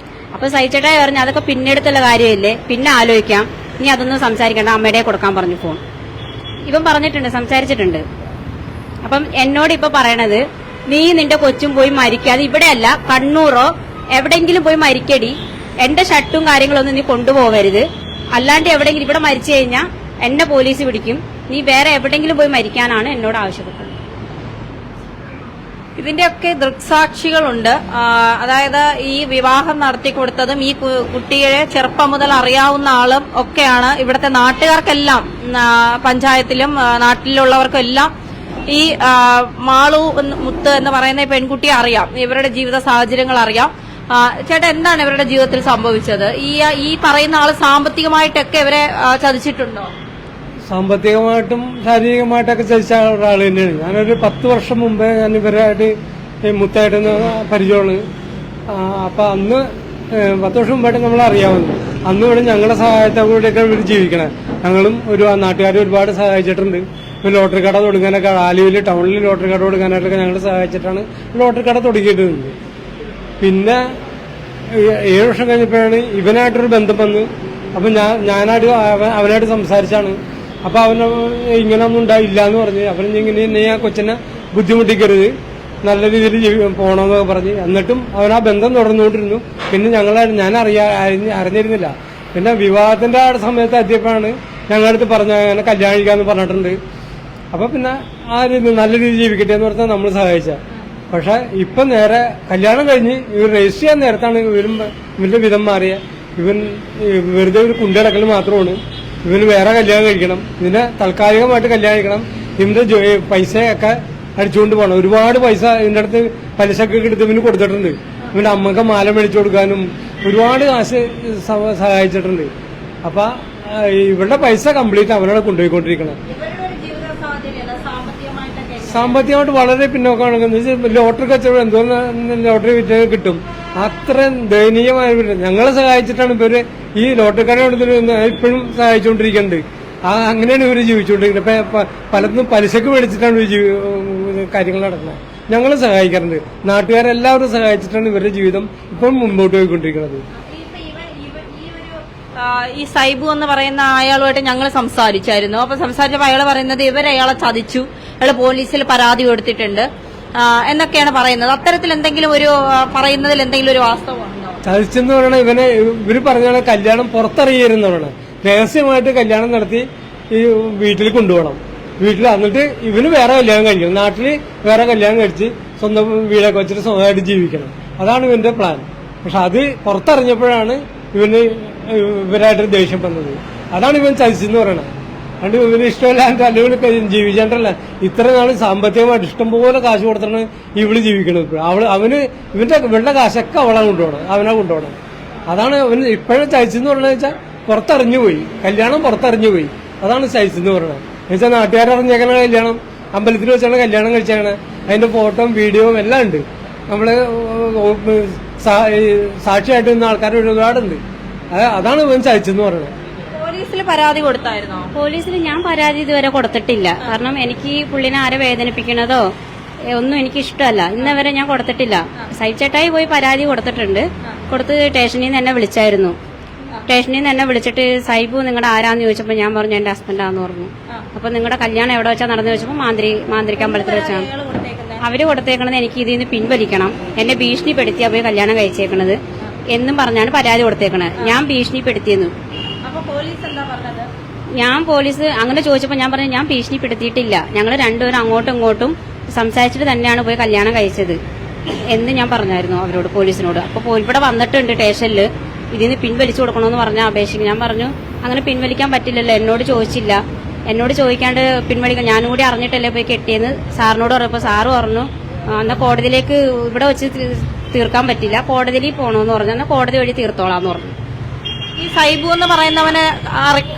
[SPEAKER 2] അപ്പൊ സൈച്ചേട്ടായി പറഞ്ഞു അതൊക്കെ പിന്നെടുത്തുള്ള കാര്യമില്ലേ, പിന്നെ ആലോചിക്കാം, നീ അതൊന്നും സംസാരിക്കണ്ട, അമ്മയുടെ കൊടുക്കാൻ പറഞ്ഞു ഫോൺ. ഇവൻ പറഞ്ഞിട്ടുണ്ട്, സംസാരിച്ചിട്ടുണ്ട്. അപ്പം എന്നോട് ഇപ്പൊ പറയണത് നീ നിന്റെ കൊച്ചും പോയി മരിക്കാതെ ഇവിടെയല്ല കണ്ണൂറോ എവിടെയെങ്കിലും പോയി മരിക്കടി, എന്റെ ഷർട്ടും കാര്യങ്ങളൊന്നും നീ കൊണ്ടുപോകരുത്, അല്ലാണ്ട് എവിടെയെങ്കിലും ഇവിടെ മരിച്ചു കഴിഞ്ഞാൽ എന്നെ പോലീസ് പിടിക്കും, നീ വേറെ എവിടെയെങ്കിലും പോയി മരിക്കാനാണ് എന്നോട് ആവശ്യപ്പെട്ടത്.
[SPEAKER 1] ഇതിന്റെയൊക്കെ ദൃക്സാക്ഷികളുണ്ട്. അതായത് ഈ വിവാഹം നടത്തിക്കൊടുത്തതും ഈ കുട്ടിയെ ചെറുപ്പം മുതൽ അറിയാവുന്ന ആളും ഒക്കെയാണ്. ഇവിടുത്തെ നാട്ടുകാർക്കെല്ലാം, പഞ്ചായത്തിലും നാട്ടിലുള്ളവർക്കും എല്ലാം ഈ മാളു മുത്ത് എന്ന് പറയുന്ന പെൺകുട്ടിയെ അറിയാം, ഇവരുടെ ജീവിത സാഹചര്യങ്ങൾ അറിയാം. ചേട്ടാ, എന്താണ് ഇവരുടെ ജീവിതത്തിൽ സംഭവിച്ചത്? ഈ പറയുന്ന ആള് സാമ്പത്തികമായിട്ടൊക്കെ ഇവരെ ചതിച്ചിട്ടുണ്ടോ?
[SPEAKER 3] സാമ്പത്തികമായിട്ടും ശാരീരികമായിട്ടൊക്കെ ചതിച്ച ഒരാൾ തന്നെയാണ്. ഞാനൊരു 10 വർഷം മുമ്പേ ഞാൻ ഇവരായിട്ട് മുത്തായിട്ടെന്ന് പരിചയമാണ്. അപ്പൊ അന്ന് 10 വർഷം മുമ്പായിട്ട് നമ്മൾ അറിയാവുന്നു. അന്ന് ഇവിടെ ഞങ്ങളുടെ സഹായത്തോടെയൊക്കെ ഇവർ ജീവിക്കണേ. ഞങ്ങളും നാട്ടുകാരെ ഒരുപാട് സഹായിച്ചിട്ടുണ്ട്. ലോട്ടറി കട തുടങ്ങാനൊക്കെ ആലുവയിൽ ടൗണിൽ ലോട്ടറി കട തുടങ്ങാനായിട്ടൊക്കെ ഞങ്ങൾ സഹായിച്ചിട്ടാണ് ലോട്ടറി കട തുടങ്ങിയിട്ടുണ്ട്. പിന്നെ 7 വർഷം കഴിഞ്ഞപ്പോഴാണ് ഇവനായിട്ടൊരു ബന്ധം വന്ന്. അപ്പൊ ഞാനായിട്ട് അവനായിട്ട് സംസാരിച്ചാണ്. അപ്പൊ അവന് ഇങ്ങനൊന്നും ഉണ്ടായില്ല എന്ന് പറഞ്ഞ് അവനിങ്ങനെ ആ കൊച്ചിനെ ബുദ്ധിമുട്ടിക്കരുത്, നല്ല രീതിയിൽ പോകണമെന്നൊക്കെ പറഞ്ഞ്. എന്നിട്ടും അവൻ ആ ബന്ധം തുടർന്നുകൊണ്ടിരുന്നു. പിന്നെ ഞാൻ അറിഞ്ഞിരുന്നില്ല. പിന്നെ വിവാഹത്തിന്റെ ആ സമയത്ത് എത്തിയപ്പോഴാണ് ഞങ്ങളടുത്ത് അങ്ങനെ കല്യാണം കഴിക്കാന്ന് പറഞ്ഞിട്ടുണ്ട്. അപ്പൊ പിന്നെ ആ രീതി നല്ല രീതിയിൽ ജീവിക്കട്ടെ എന്ന് പറഞ്ഞാൽ നമ്മൾ സഹായിച്ച. പക്ഷെ ഇപ്പൊ നേരെ കല്യാണം കഴിഞ്ഞ് ഇവർ രജിസ്റ്റർ ചെയ്യാൻ നേരത്താണ് ഇവന്റെ വിധം മാറിയ. ഇവൻ വെറുതെ ഒരു കുണ്ടിടക്കൽ മാത്രമാണ്. ഇവന് വേറെ കല്യാണം കഴിക്കണം, ഇതിനെ താൽക്കാലികമായിട്ട് കല്യാണം കഴിക്കണം. ഇവന്റെ പൈസയൊക്കെ അടിച്ചുകൊണ്ട് പോകണം. ഒരുപാട് പൈസ ഇതിന്റെ അടുത്ത് പലിശക്ക് എടുത്ത് ഇവന് കൊടുത്തിട്ടുണ്ട്. ഇവന്റെ അമ്മക്ക് മാല മേടിച്ചു കൊടുക്കാനും ഒരുപാട് കാശ് സഹായിച്ചിട്ടുണ്ട്. അപ്പൊ ഇവരുടെ പൈസ കംപ്ലീറ്റ് അവനോട് കൊണ്ടുപോയിക്കൊണ്ടിരിക്കണം. സാമ്പത്തികമായിട്ട് വളരെ പിന്നോക്കമാണ്. ലോട്ടറി കച്ചവടം എന്തോന്ന് ലോട്ടറി വിറ്റ് കിട്ടും, അത്രയും ദയനീയമായ. ഞങ്ങളെ സഹായിച്ചിട്ടാണ് ഇവര് ഈ ലോട്ടറിക്കാരോട് ഇപ്പോഴും സഹായിച്ചുകൊണ്ടിരിക്കുന്നുണ്ട്. അങ്ങനെയാണ് ഇവര് ജീവിച്ചുകൊണ്ടിരിക്കുന്നത്. പലതും പലിശക്ക് മേടിച്ചിട്ടാണ് കാര്യങ്ങൾ നടക്കുന്നത്. ഞങ്ങൾ സഹായിക്കാറുണ്ട്, നാട്ടുകാരെല്ലാവരും സഹായിച്ചിട്ടാണ് ഇവരുടെ ജീവിതം ഇപ്പം മുമ്പോട്ട് പോയിക്കൊണ്ടിരിക്കുന്നത്.
[SPEAKER 1] ഈ സൈബു എന്ന് പറയുന്ന അയാളുമായിട്ട് ഞങ്ങൾ സംസാരിച്ചായിരുന്നു. അപ്പൊ സംസാരിച്ചപ്പോൾ അയാൾ പറയുന്നത് ഇവരയാളെ ചതിച്ചു, അയാൾ പോലീസിൽ പരാതി കൊടുത്തിട്ടുണ്ട് എന്നൊക്കെയാണ് പറയുന്നത്. അത്തരത്തിൽ എന്തെങ്കിലും പറയുന്നതിൽ എന്തെങ്കിലും ഒരു വാസ്തവമുണ്ടോ?
[SPEAKER 3] ചതിച്ചെന്ന് പറയണ ഇവര് പറഞ്ഞ കല്യാണം പുറത്തറിയരുന്നതാണ്. രഹസ്യമായിട്ട് കല്യാണം നടത്തി ഈ വീട്ടിൽ കൊണ്ടുപോകണം. വീട്ടിൽ എന്നിട്ട് ഇവന് വേറെ കല്യാണം കഴിക്കണം, നാട്ടില് വേറെ കല്യാണം കഴിച്ച് സ്വന്തം വീടൊക്കെ വെച്ചിട്ട് സ്വന്തമായിട്ട് ജീവിക്കണം. അതാണ് ഇവന്റെ പ്ലാൻ. പക്ഷെ അത് പുറത്തറിഞ്ഞപ്പോഴാണ് ഇവരായിട്ട് ദേഷ്യം വന്നത്. അതാണ് ഇവൻ ചതിച്ചെന്ന് പറയണത്. അതുകൊണ്ട് ഇവന് ഇഷ്ടമില്ലാണ്ട് അല്ലെങ്കിൽ ജീവിച്ചാണ്ടല്ല ഇത്ര നാള് സാമ്പത്തികമായിട്ട് ഇഷ്ടംപോലെ കാശ് കൊടുത്താണ് ഇവള് ജീവിക്കണത്. ഇവരുടെ കാശൊക്കെ അവളാണ് കൊണ്ടുപോകണം, അവനാ കൊണ്ടുപോകണം. അതാണ് അവന് ഇപ്പോഴും ചതിച്ചെന്ന് പറഞ്ഞത് വെച്ചാൽ പുറത്തറിഞ്ഞു പോയി, കല്യാണം പുറത്തറിഞ്ഞു പോയി. അതാണ് ചതിച്ചെന്ന് പറയണത്. എന്നുവെച്ചാൽ നാട്ടുകാരറിഞ്ഞേക്കണ കല്യാണം അമ്പലത്തിൽ വെച്ചാണ് കല്യാണം കഴിച്ചാണ്. അതിന്റെ ഫോട്ടോയും വീഡിയോയും എല്ലാം ഉണ്ട്. നമ്മള് സാക്ഷിയായിട്ട് നിന്ന ആൾക്കാർ ഒരുപാടുണ്ട്. അതാണ് ഇവൻ ചതിച്ചെന്ന് പറയുന്നത്.
[SPEAKER 1] പോലീസിൽ പരാതി കൊടുത്തായിരുന്നോ?
[SPEAKER 2] പോലീസിൽ ഞാൻ പരാതി ഇതുവരെ കൊടുത്തിട്ടില്ല. കാരണം എനിക്ക് പുള്ളിനെ ആരെ വേദനിപ്പിക്കണതോ ഒന്നും എനിക്ക് ഇഷ്ടമല്ല. ഇന്നവരെ ഞാൻ കൊടുത്തിട്ടില്ല. സൈച്ചേട്ടായി പോയി പരാതി കൊടുത്തിട്ടുണ്ട്. കൊടുത്ത് സ്റ്റേഷനിൽ നിന്ന് എന്നെ വിളിച്ചായിരുന്നു. സ്റ്റേഷനിൽ നിന്ന് എന്നെ വിളിച്ചിട്ട് സൈബു നിങ്ങളുടെ ആരാന്ന് ചോദിച്ചപ്പോൾ ഞാൻ പറഞ്ഞു എന്റെ ഹസ്ബൻഡാന്ന് പറഞ്ഞു. അപ്പൊ നിങ്ങളുടെ കല്യാണം എവിടെ വെച്ചാൽ നടന്നു ചോദിച്ചപ്പോൾ മാന്ത്രിക അമ്പലത്തിൽ വെച്ചാണ്. അവര് കൊടുത്തേക്കണത് എനിക്ക് ഇതിൽ നിന്ന് പിൻവലിക്കണം, എന്നെ ഭീഷണിപ്പെടുത്തിയാ പോയി കല്യാണം കഴിച്ചേക്കണത് എന്നും പറഞ്ഞാണ് പരാതി കൊടുത്തേക്കണത്. ഞാൻ ഭീഷണിപ്പെടുത്തിയെന്നു. പോലീസ് അങ്ങനെ ചോദിച്ചപ്പോൾ ഞാൻ പറഞ്ഞു ഞാൻ ഭീഷണിപ്പെടുത്തിയിട്ടില്ല, ഞങ്ങൾ രണ്ടുപേരും അങ്ങോട്ടും ഇങ്ങോട്ടും സംസാരിച്ചിട്ട് തന്നെയാണ് പോയി കല്യാണം കഴിച്ചത് എന്ന് ഞാൻ പറഞ്ഞായിരുന്നു അവരോട്, പോലീസിനോട്. അപ്പൊ ഇവിടെ വന്നിട്ടുണ്ട് സ്റ്റേഷനിൽ ഇതിന് പിൻവലിച്ചു കൊടുക്കണമെന്ന് പറഞ്ഞ അപേക്ഷിക്കും. ഞാൻ പറഞ്ഞു അങ്ങനെ പിൻവലിക്കാൻ പറ്റില്ലല്ലോ, എന്നോട് ചോദിച്ചില്ല, എന്നോട് ചോദിക്കാണ്ട് പിൻവലിക്കാൻ ഞാനും കൂടി അറിഞ്ഞിട്ടല്ലേ പോയി കെട്ടിയെന്ന് സാറിനോട് പറഞ്ഞപ്പോൾ സാറ് പറഞ്ഞു എന്നാ കോടതിയിലേക്ക് ഇവിടെ വെച്ച് തീർക്കാൻ പറ്റില്ല, കോടതിയിൽ പോകണമെന്ന് പറഞ്ഞു. എന്നാൽ കോടതി വഴി തീർത്തോളാന്ന് പറഞ്ഞു.
[SPEAKER 1] ഈ സൈബു എന്ന് പറയുന്നവനെ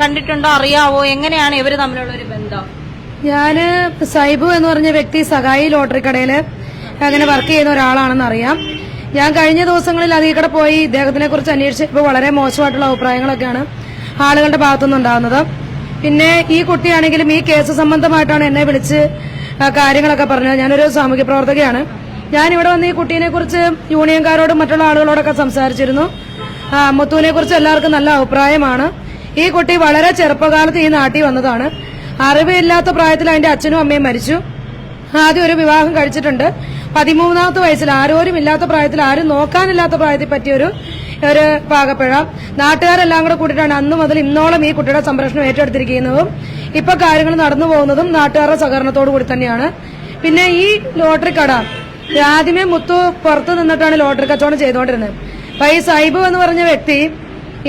[SPEAKER 1] കണ്ടിട്ടുണ്ടോ, അറിയാവോ? എങ്ങനെയാണ് ഇവര് തമ്മിലുള്ള ഒരു ബന്ധം?
[SPEAKER 4] ഞാന് സൈബു എന്ന് പറഞ്ഞ വ്യക്തി സഹായി ലോട്ടറി കടയില് അങ്ങനെ വർക്ക് ചെയ്യുന്ന ഒരാളാണെന്ന് അറിയാം. ഞാൻ കഴിഞ്ഞ ദിവസങ്ങളിൽ അതിൽ കൂടെ പോയി ഇദ്ദേഹത്തിനെ കുറിച്ച് അന്വേഷിച്ചപ്പോൾ വളരെ മോശമായിട്ടുള്ള അഭിപ്രായങ്ങളൊക്കെയാണ് ആളുകളുടെ ഭാഗത്തുനിന്ന് ഉണ്ടാകുന്നത്. പിന്നെ ഈ കുട്ടിയാണെങ്കിലും ഈ കേസ് സംബന്ധമായിട്ടാണ് എന്നെ വിളിച്ച് കാര്യങ്ങളൊക്കെ പറഞ്ഞത്. ഞാനൊരു സാമൂഹ്യ പ്രവർത്തകയാണ്. ഞാൻ ഇവിടെ വന്ന് ഈ കുട്ടീനെ കുറിച്ച് യൂണിയൻകാരോടും മറ്റുള്ള ആളുകളോടൊക്കെ സംസാരിച്ചിരുന്നു. മുത്തുവിനെ കുറിച്ച് എല്ലാവർക്കും നല്ല അഭിപ്രായമാണ്. ഈ കുട്ടി വളരെ ചെറുപ്പകാലത്ത് ഈ നാട്ടിൽ വന്നതാണ്. അറിവില്ലാത്ത പ്രായത്തിൽ അതിന്റെ അച്ഛനും അമ്മയും മരിച്ചു. ആദ്യം ഒരു വിവാഹം കഴിച്ചിട്ടുണ്ട്. 13ാമത്തെ വയസ്സിൽ ആരോരും ഇല്ലാത്ത പ്രായത്തിൽ, ആരും നോക്കാനില്ലാത്ത പ്രായത്തിൽ പറ്റിയൊരു ഒരു പാകപ്പിഴ. നാട്ടുകാരെല്ലാം കൂടെ കൂട്ടിയിട്ടാണ് അന്ന് മുതൽ ഇന്നോളം ഈ കുട്ടിയുടെ സംരക്ഷണം ഏറ്റെടുത്തിരിക്കുന്നതും ഇപ്പൊ കാര്യങ്ങൾ നടന്നു പോകുന്നതും നാട്ടുകാരുടെ സഹകരണത്തോടു കൂടി തന്നെയാണ്. പിന്നെ ഈ ലോട്ടറി കട ആദ്യമേ മുത്തു പുറത്തു നിന്നിട്ടാണ് ലോട്ടറി കച്ചവടം ചെയ്തുകൊണ്ടിരുന്നത്. അപ്പൊ ഈ സൈബു എന്ന് പറഞ്ഞ വ്യക്തി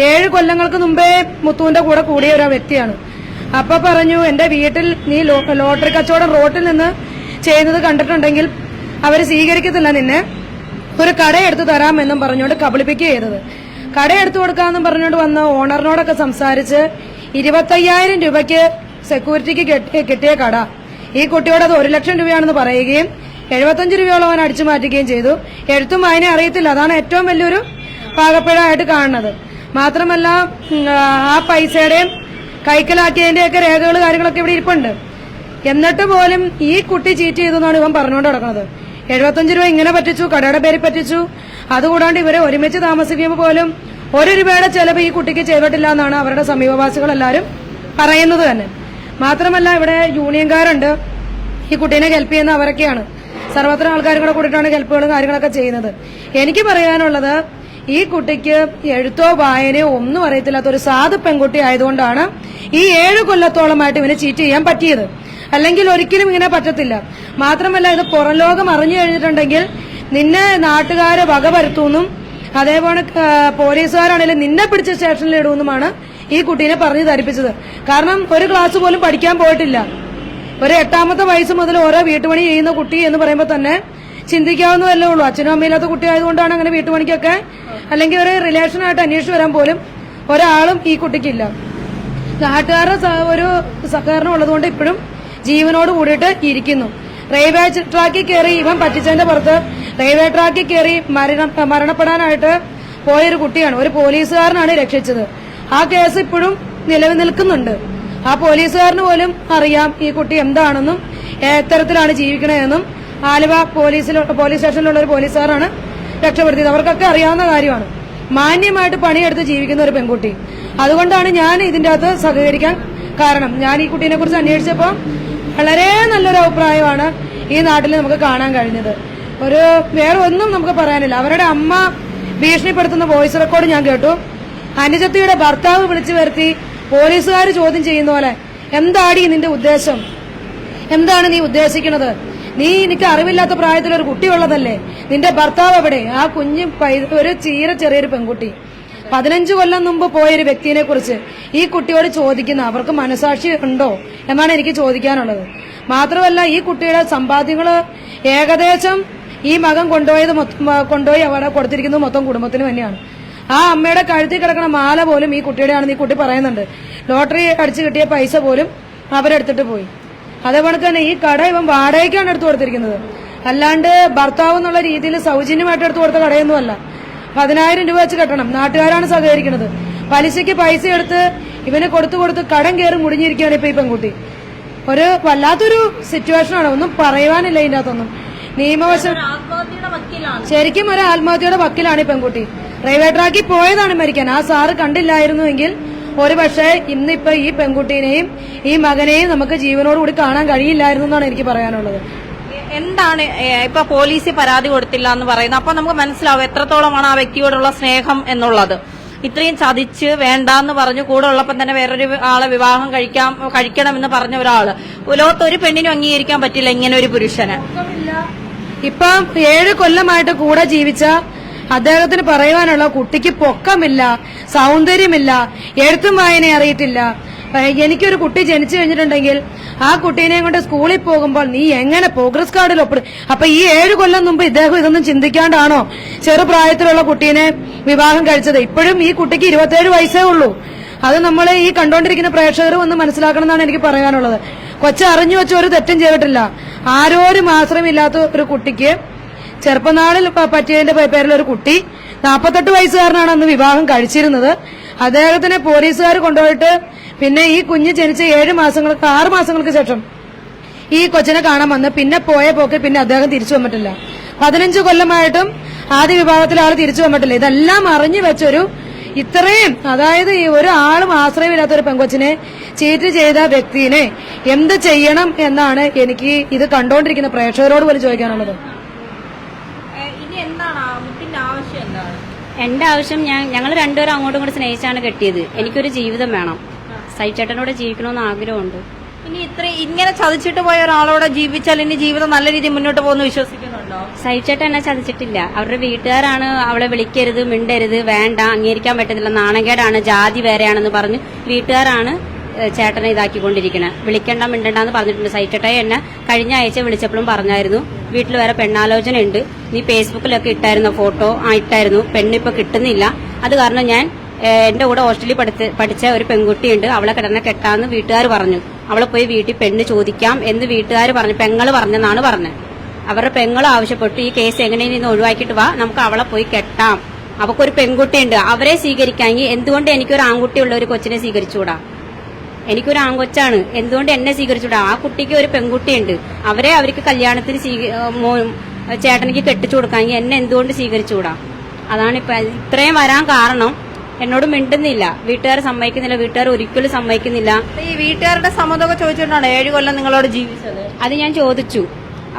[SPEAKER 4] 7 കൊല്ലങ്ങൾക്ക് മുമ്പേ മുത്തുവിന്റെ കൂടെ കൂടിയ ഒരു വ്യക്തിയാണ്. അപ്പൊ പറഞ്ഞു, എന്റെ വീട്ടിൽ നീ ലോട്ടറി കച്ചവടം റോട്ടിൽ നിന്ന് ചെയ്യുന്നത് കണ്ടിട്ടുണ്ടെങ്കിൽ അവര് സ്വീകരിക്കത്തില്ല, നിന്നെ ഒരു കട എടുത്തു തരാമെന്നും പറഞ്ഞുകൊണ്ട് കബളിപ്പിക്കുക ചെയ്തത്. കട എടുത്തു കൊടുക്കാമെന്നും പറഞ്ഞുകൊണ്ട് വന്ന ഓണറിനോടൊക്കെ സംസാരിച്ച് 25,000 രൂപയ്ക്ക് സെക്യൂരിറ്റിക്ക് കിട്ടിയ കട ഈ കുട്ടിയോട് അത് 1 ലക്ഷം രൂപയാണെന്ന് പറയുകയും 75 രൂപയോളം അവൻ അടിച്ചു മാറ്റുകയും ചെയ്തു. എഴുത്തും അതിനെ അറിയത്തില്ല, അതാണ് ഏറ്റവും വലിയൊരു പാകപ്പിഴയായിട്ട് കാണുന്നത്. മാത്രമല്ല ആ പൈസയുടെയും കൈക്കലാക്കിയതിന്റെയൊക്കെ രേഖകൾ കാര്യങ്ങളൊക്കെ ഇവിടെ ഇരിപ്പുണ്ട്. എന്നിട്ട് പോലും ഈ കുട്ടി ചീറ്റ് ചെയ്തു എന്നാണ് ഇവൻ പറഞ്ഞുകൊണ്ട് നടക്കുന്നത്. 75 രൂപ ഇങ്ങനെ പറ്റിച്ചു, കടയുടെ പേരിൽ പറ്റിച്ചു. അതുകൂടാണ്ട് ഇവരെ ഒരുമിച്ച് താമസിക്കുമ്പോൾ പോലും 1 രൂപയുടെ ചെലവ് ഈ കുട്ടിക്ക് ചെയ്തിട്ടില്ല എന്നാണ് അവരുടെ സമീപവാസികൾ എല്ലാവരും പറയുന്നത് തന്നെ. മാത്രമല്ല ഇവിടെ യൂണിയൻകാരുണ്ട്, ഈ കുട്ടീനെ ഹെൽപ്പ് ചെയ്യുന്ന അവരൊക്കെയാണ്. സർവത്ര ആൾക്കാരും കൂടെ കൂടിയിട്ടാണ് ഹെൽപ്പുകളും കാര്യങ്ങളൊക്കെ ചെയ്യുന്നത്. എനിക്ക് പറയാനുള്ളത്, ഈ കുട്ടിക്ക് എഴുത്തോ വായനയോ ഒന്നും അറിയത്തില്ലാത്ത ഒരു സാധു പെൺകുട്ടി ആയതുകൊണ്ടാണ് ഈ 7 കൊല്ലത്തോളമായിട്ട് ഇവനെ ചീറ്റ് ചെയ്യാൻ പറ്റിയത്. അല്ലെങ്കിൽ ഒരിക്കലും ഇങ്ങനെ പറ്റത്തില്ല. മാത്രമല്ല ഇത് പുറം ലോകം അറിഞ്ഞു കഴിഞ്ഞിട്ടുണ്ടെങ്കിൽ നിന്നെ നാട്ടുകാരെ വകവരുത്തുമെന്നും അതേപോലെ പോലീസുകാരാണെങ്കിലും നിന്നെ പിടിച്ച സ്റ്റേഷനിൽ ഇടുമെന്നുമാണ് ഈ കുട്ടീനെ പറഞ്ഞു ധരിപ്പിച്ചത്. കാരണം ഒരു ക്ലാസ് പോലും പഠിക്കാൻ പോയിട്ടില്ല. ഒരു 8ാമത്തെ വയസ്സ് മുതൽ ഓരോ വീട്ടുപണി ചെയ്യുന്ന കുട്ടി എന്ന് പറയുമ്പോൾ തന്നെ ചിന്തിക്കാവുന്നതല്ലേ ഉള്ളൂ. അച്ഛനും അമ്മയില്ലാത്ത കുട്ടി ആയതുകൊണ്ടാണ് അങ്ങനെ വീട്ടുപണിക്കൊക്കെ അല്ലെങ്കിൽ ഒരു റിലേഷനായിട്ട് അന്വേഷിച്ച് വരാൻ പോലും ഒരാളും ഈ കുട്ടിക്കില്ല. നാട്ടുകാരുടെ ഒരു സഹകരണം ഉള്ളതുകൊണ്ട് ഇപ്പോഴും ജീവനോട് കൂടിയിട്ട് ഇരിക്കുന്നു. റെയിൽവേ ട്രാക്കിൽ കയറി ഇവൻ പറ്റിച്ചതിന്റെ പുറത്ത് റെയിൽവേ ട്രാക്കിൽ കയറി മരണപ്പെടാനായിട്ട് പോയൊരു കുട്ടിയാണ്, ഒരു പോലീസുകാരനാണ് രക്ഷിച്ചത്. ആ കേസ് ഇപ്പോഴും നിലനിൽക്കുന്നുണ്ട്. ആ പോലീസുകാരന് പോലും അറിയാം ഈ കുട്ടി എന്താണെന്നും എത്തരത്തിലാണ് ജീവിക്കണതെന്നും. ആലുവ പോലീസ് സ്റ്റേഷനിലുള്ള ഒരു പോലീസുകാരാണ് രക്ഷപ്പെടുത്തിയത്. അവർക്കൊക്കെ അറിയാവുന്ന കാര്യമാണ്. മാന്യമായിട്ട് പണിയെടുത്ത് ജീവിക്കുന്ന ഒരു പെൺകുട്ടി. അതുകൊണ്ടാണ് ഞാൻ ഇതിന്റെ അകത്ത് സഹകരിക്കാൻ കാരണം. ഞാൻ ഈ കുട്ടീനെ കുറിച്ച് അന്വേഷിച്ചപ്പോൾ വളരെ നല്ലൊരു അഭിപ്രായമാണ് ഈ നാട്ടിൽ നമുക്ക് കാണാൻ കഴിഞ്ഞത്. വേറെ ഒന്നും നമുക്ക് പറയാനില്ല. അവരുടെ അമ്മ ഭീഷണിപ്പെടുത്തുന്ന വോയിസ് റെക്കോർഡ് ഞാൻ കേട്ടു. അനുജത്തിയുടെ ഭർത്താവ് വിളിച്ചു വരുത്തി പോലീസുകാർ ചോദ്യം ചെയ്യുന്ന പോലെ, എന്താടി നിന്റെ ഉദ്ദേശം, എന്താണ് നീ ഉദ്ദേശിക്കുന്നത്, നീ എനിക്ക് അറിവില്ലാത്ത പ്രായത്തിൽ ഒരു കുട്ടി ഉള്ളതല്ലേ, നിന്റെ ഭർത്താവ് എവിടെ, ആ കുഞ്ഞ് ഒരു ചെറിയൊരു പെൺകുട്ടി 15 കൊല്ലം മുമ്പ് പോയൊരു വ്യക്തിയെ കുറിച്ച് ഈ കുട്ടിയോട് ചോദിക്കുന്ന അവർക്ക് മനസാക്ഷി ഉണ്ടോ എന്നാണ് എനിക്ക് ചോദിക്കാനുള്ളത്. മാത്രമല്ല ഈ കുട്ടിയുടെ സമ്പാദ്യങ്ങള് ഏകദേശം ഈ മകൻ കൊണ്ടുപോയി അവിടെ കൊടുത്തിരിക്കുന്നത് മൊത്തം കുടുംബത്തിന് തന്നെയാണ്. ആ അമ്മയുടെ കഴുത്തിൽ കിടക്കുന്ന മാല പോലും ഈ കുട്ടിയുടെയാണെന്ന് ഈ കുട്ടി പറയുന്നുണ്ട്. ലോട്ടറി അടിച്ചു കിട്ടിയ പൈസ പോലും അവരെടുത്തിട്ട് പോയി. അതേപോലെ തന്നെ ഈ കട ഇവൻ വാടകയ്ക്കാണ് എടുത്തു കൊടുത്തിരിക്കുന്നത്, അല്ലാണ്ട് ഭർത്താവ് എന്നുള്ള രീതിയിൽ സൗജന്യമായിട്ട് എടുത്തു കൊടുത്ത കടയൊന്നുമല്ല. 10,000 രൂപ വെച്ച് കെട്ടണം. നാട്ടുകാരാണ് സഹകരിക്കുന്നത്. പലിശയ്ക്ക് പൈസ എടുത്ത് ഇവന് കൊടുത്തു കടം കയറി മുടിഞ്ഞിരിക്കുകയാണ് ഇപ്പൊ ഈ പെൺകുട്ടി. ഒരു വല്ലാത്തൊരു സിറ്റുവേഷനാണ്. ഒന്നും പറയുവാനില്ല ഇതിന്റെ അകത്തൊന്നും. നിയമവശം ശരിക്കും ഒരു ആത്മഹത്യയുടെ വക്കിലാണ് ഈ പെൺകുട്ടി. റെയിൽവേ ട്രാക്കിൽ പോയതാണ് മരിക്കാൻ. ആ സാറ് കണ്ടില്ലായിരുന്നുവെങ്കിൽ ഒരുപക്ഷെ ഇന്നിപ്പോ ഈ പെൺകുട്ടീനെയും ഈ മകനെയും നമുക്ക് ജീവനോടുകൂടി കാണാൻ കഴിയില്ലായിരുന്നു എന്നാണ് എനിക്ക് പറയാനുള്ളത്.
[SPEAKER 1] എന്താണ് ഇപ്പൊ പോലീസ് പരാതി കൊടുത്തില്ല എന്ന് പറയുന്നത്? അപ്പൊ നമുക്ക് മനസ്സിലാവും എത്രത്തോളമാണ് ആ വ്യക്തിയോടുള്ള സ്നേഹം എന്നുള്ളത്. ഇത്രയും ചതിച്ച് വേണ്ടാന്ന് പറഞ്ഞു കൂടെ ഉള്ളപ്പം തന്നെ വേറൊരു ആളെ വിവാഹം കഴിക്കണമെന്ന് പറഞ്ഞ ഒരാള് ലോകത്ത് ഒരു പെണ്ണിനും അംഗീകരിക്കാൻ പറ്റില്ല ഇങ്ങനെ ഒരു പുരുഷന്.
[SPEAKER 4] ഇപ്പം 7 കൊല്ലമായിട്ട് കൂടെ ജീവിച്ച അദ്ദേഹത്തിന് പറയുവാനുള്ള കുട്ടിക്ക് പൊക്കമില്ല, സൗന്ദര്യമില്ല, എഴുത്തും വായന അറിയത്തില്ല. എനിക്കൊരു കുട്ടി ജനിച്ചു കഴിഞ്ഞിട്ടുണ്ടെങ്കിൽ ആ കുട്ടീനെയും കൊണ്ട് സ്കൂളിൽ പോകുമ്പോൾ നീ എങ്ങനെ പ്രോഗ്രസ് കാർഡിൽ ഒപ്പിടും? അപ്പൊ ഈ 7 കൊല്ലം മുമ്പ് ഇദ്ദേഹം ഇതൊന്നും ചിന്തിക്കാണ്ടാണോ ചെറുപ്രായത്തിലുള്ള കുട്ടീനെ വിവാഹം കഴിച്ചത്? ഇപ്പോഴും ഈ കുട്ടിക്ക് 27 വയസ്സേ ഉള്ളൂ. അത് നമ്മൾ ഈ കണ്ടോണ്ടിരിക്കുന്ന പ്രേക്ഷകരും ഒന്ന് മനസ്സിലാക്കണം എന്നാണ് എനിക്ക് പറയാനുള്ളത്. കൊച്ചറിഞ്ഞു വെച്ച ഒരു തെറ്റും ചെയ്തിട്ടില്ല. ആരോരും ആശ്രയമില്ലാത്ത ഒരു കുട്ടിക്ക് ചെറുപ്പനാളിൽ പറ്റിയതിന്റെ പേരിൽ ഒരു കുട്ടി 48 വയസ്സുകാരനാണ് അന്ന് വിവാഹം കഴിച്ചിരുന്നത്. അദ്ദേഹത്തിനെ പോലീസുകാർ കൊണ്ടുപോയിട്ട് പിന്നെ ഈ കുഞ്ഞ് ജനിച്ച 6 മാസങ്ങൾക്ക് ശേഷം ഈ കൊച്ചിനെ കാണാൻ വന്ന് പിന്നെ പോയ പോക്ക് പിന്നെ അദ്ദേഹം തിരിച്ചു വന്നിട്ടില്ല. 15 കൊല്ലമായിട്ടും ആദ്യ വിഭാഗത്തിലെ ആള് തിരിച്ചു വന്നിട്ടില്ല. ഇതെല്ലാം അറിഞ്ഞു വെച്ചൊരു ഇത്രയും അതായത് ഒരു ആളും ആശ്രയമില്ലാത്ത ഒരു പെങ്കൊച്ചിനെ ചീറ്റ് ചെയ്ത വ്യക്തിനെ എന്ത് ചെയ്യണം എന്നാണ് എനിക്ക് ഇത് കണ്ടോണ്ടിരിക്കുന്ന പ്രേക്ഷകരോട് പോലും ചോദിക്കാനുള്ളത്.
[SPEAKER 2] എന്റെ ആവശ്യം ഞങ്ങൾ രണ്ടുപേരും അങ്ങോട്ടും ഇങ്ങോട്ടും സ്നേഹിച്ചാണ് കെട്ടിയത്. എനിക്കൊരു ജീവിതം വേണം, സൈചേട്ടനോട് ജീവിക്കണമെന്ന് ആഗ്രഹമുണ്ട്.
[SPEAKER 1] ഇനി ഇങ്ങനെ ചതിച്ചിട്ട് പോയ ഒരാളോട് ജീവിച്ചാൽ ഇനി ജീവിതം നല്ല രീതിയിൽ മുന്നോട്ട് പോകുന്നു വിശ്വസിക്കുന്നുണ്ടോ?
[SPEAKER 2] സൈചേട്ടൻ എന്നെ ചതിച്ചിട്ടില്ല. അവരുടെ വീട്ടുകാരാണ് അവളെ വിളിക്കരുത്, മിണ്ടരുത്, വേണ്ട, അംഗീകരിക്കാൻ പറ്റത്തില്ല, നാണക്കേടാണ്, ജാതി വേറെയാണെന്ന് പറഞ്ഞ് വീട്ടുകാരാണ് ചേട്ടനെ ഇതാക്കിക്കൊണ്ടിരിക്കുന്നത്. വിളിക്കണ്ട, മിണ്ടണ്ടെന്ന് പറഞ്ഞിട്ടുണ്ട്. സൈചേട്ടയെ എന്നെ കഴിഞ്ഞ ആഴ്ച വിളിച്ചപ്പോഴും പറഞ്ഞായിരുന്നു, വീട്ടിൽ വേറെ പെണ്ണാലോചന ഉണ്ട്, നീ ഫേസ്ബുക്കിലൊക്കെ ഇട്ടായിരുന്ന ഫോട്ടോ ഇട്ടായിരുന്നു, പെണ്ണിപ്പോ കിട്ടുന്നില്ല, അത് കാരണം ഞാൻ എന്റെ കൂടെ ഹോസ്റ്റലിൽ പഠിച്ച ഒരു പെൺകുട്ടിയുണ്ട്, അവളെ കിടന്നെ കെട്ടാന്ന് വീട്ടുകാർ പറഞ്ഞു. അവളെ പോയി വീട്ടിൽ പെണ്ണ് ചോദിക്കാം എന്ന് വീട്ടുകാർ പറഞ്ഞു, പെങ്ങള് പറഞ്ഞെന്നാണ് പറഞ്ഞത്. അവരുടെ പെങ്ങൾ ആവശ്യപ്പെട്ടു, ഈ കേസ് എങ്ങനെയെന്ന് ഒഴിവാക്കിയിട്ട് വാ, നമുക്ക് അവളെ പോയി കെട്ടാം, അവക്കൊരു പെൺകുട്ടിയുണ്ട്, അവരെ സ്വീകരിക്കാമെങ്കിൽ എന്തുകൊണ്ട് എനിക്കൊരു ആൺകുട്ടിയുള്ള ഒരു കൊച്ചിനെ സ്വീകരിച്ചുകൂടാ? എനിക്കൊരു ആൺകൊച്ചാണ്, എന്തുകൊണ്ട് എന്നെ സ്വീകരിച്ചുകൂടാ? ആ കുട്ടിക്ക് ഒരു പെൺകുട്ടിയുണ്ട്, അവർക്ക് കല്യാണത്തിന് ചേട്ടനിക്ക് കെട്ടിച്ചു കൊടുക്കാമെങ്കിൽ എന്നെ എന്തുകൊണ്ട് സ്വീകരിച്ചുകൂടാ? അതാണ് ഇപ്പൊ ഇത്രയും വരാൻ കാരണം. എന്നോട് മിണ്ടുന്നില്ല, വീട്ടുകാർ സമ്മതിക്കുന്നില്ല, വീട്ടുകാർ ഒരിക്കലും സമ്മതിക്കുന്നില്ല.
[SPEAKER 1] ഈ വീട്ടുകാരുടെ സമ്മതമൊക്കെ ചോദിച്ചിട്ടാണ് 7 കൊല്ലം നിങ്ങളോട് ജീവിച്ചത്?
[SPEAKER 2] അത് ഞാൻ ചോദിച്ചു.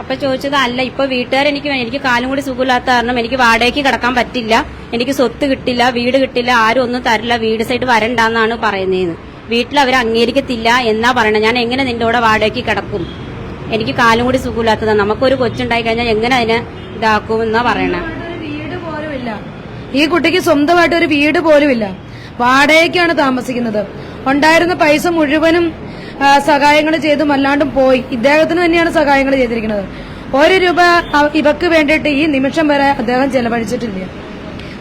[SPEAKER 2] അപ്പൊ ചോദിച്ചത് അല്ല, ഇപ്പൊ വീട്ടുകാർ എനിക്ക് കാലും കൂടി സുഖമില്ലാത്ത കാരണം എനിക്ക് വാടകയ്ക്ക് കിടക്കാൻ പറ്റില്ല, എനിക്ക് സ്വത്ത് കിട്ടില്ല, വീട് കിട്ടില്ല, ആരും ഒന്നും തരില്ല, വീട് സൈഡ് വരണ്ടെന്നാണ് പറയുന്നതെന്ന്. വീട്ടിൽ അവർ അംഗീകരിക്കത്തില്ല എന്നാ പറയണത്. ഞാൻ എങ്ങനെ നിന്റെ കൂടെ വാടകയ്ക്ക് കിടക്കും? എനിക്ക് കാലും കൂടി സുഖമില്ലാത്തതാണ്, നമുക്കൊരു കൊച്ചുണ്ടായി കഴിഞ്ഞാൽ എങ്ങനെ അതിനെ ഇതാക്കും എന്നാ പറയണേ.
[SPEAKER 4] വീട് പോലും ഇല്ല, ഈ കുട്ടിക്ക് സ്വന്തമായിട്ട് ഒരു വീട് പോലും ഇല്ല, വാടകയ്ക്കാണ് താമസിക്കുന്നത്. ഉണ്ടായിരുന്ന പൈസ മുഴുവനും സഹായങ്ങൾ ചെയ്തും അല്ലാണ്ടും പോയി. ഇദ്ദേഹത്തിന് തന്നെയാണ് സഹായങ്ങൾ ചെയ്തിരിക്കുന്നത്. 1 രൂപ ഇവക്ക് വേണ്ടിയിട്ട് ഈ നിമിഷം വരെ അദ്ദേഹം ചെലവഴിച്ചിട്ടില്ല.